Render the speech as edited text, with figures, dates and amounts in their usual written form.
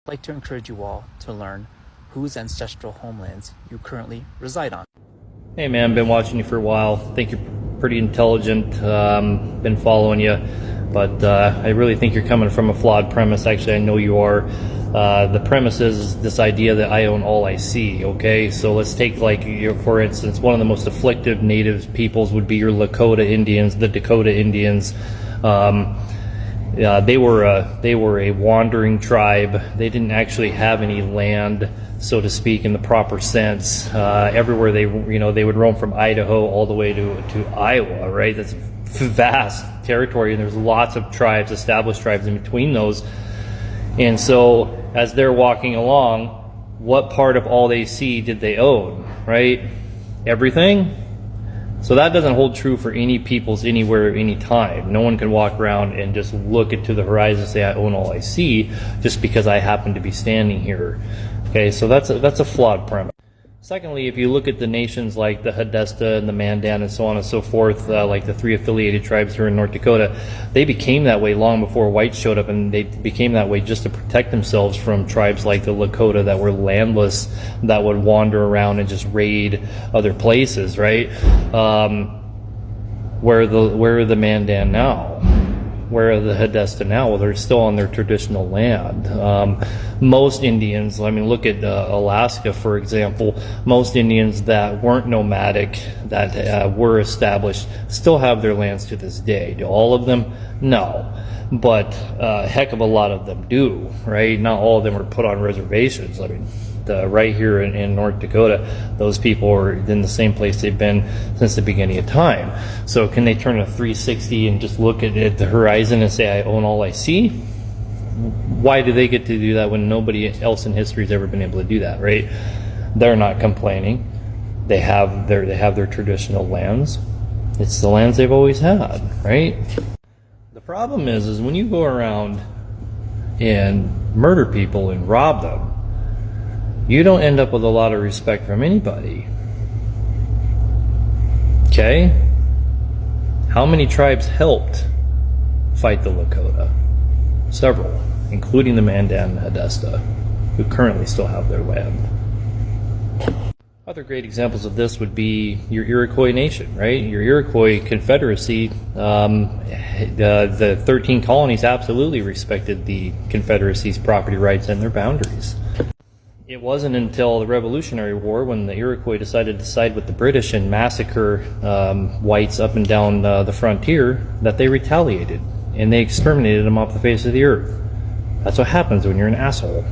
I'd like to encourage you all to learn whose ancestral homelands you currently reside on. Hey man, been watching you for a while. Think you're pretty intelligent. Been following you, but I really think you're coming from a flawed premise. Actually, I know you are. The premise is this idea that I own all I see. Okay, so let's take for instance, one of the most afflictive native peoples would be your Lakota Indians, the Dakota Indians. They were a wandering tribe. They didn't actually have any land, so to speak, in the proper sense. Everywhere they would roam from Idaho all the way to Iowa, right? That's vast territory, and there's lots of tribes, established tribes in between those. And so as they're walking along, what part of all they see did they own, right? Everything? So that doesn't hold true for any peoples anywhere, anytime. No one can walk around and just look into the horizon and say, I own all I see, just because I happen to be standing here. Okay, so that's a flawed premise. Secondly, if you look at the nations like the Hadesta and the Mandan and so on and so forth, like the three affiliated tribes here in North Dakota, they became that way long before whites showed up, and they became that way just to protect themselves from tribes like the Lakota that were landless, that would wander around and just raid other places, right? Where are the Mandan now? Where are the Hadesta now? Well, they're still on their traditional land. Most Indians, I mean, look at Alaska, for example. Most Indians that weren't nomadic, that were established, still have their lands to this day. Do all of them? No. But a heck of a lot of them do, right? Not all of them are put on reservations. I mean, right here in North Dakota, those people are in the same place they've been since the beginning of time. So can they turn a 360 and just look at the horizon and say, I own all I see? Why do they get to do that when nobody else in history has ever been able to do that, right? They're not complaining. They have their traditional lands. It's the lands they've always had, right? The problem is when you go around and murder people and rob them, you don't end up with a lot of respect from anybody. Okay? How many tribes helped fight the Lakota? Several, including the Mandan and Hadesta, who currently still have their land. Other great examples of this would be your Iroquois nation, right? Your Iroquois Confederacy, the 13 colonies absolutely respected the Confederacy's property rights and their boundaries. It wasn't until the Revolutionary War, when the Iroquois decided to side with the British and massacre whites up and down the frontier, that they retaliated, and they exterminated them off the face of the earth. That's what happens when you're an asshole.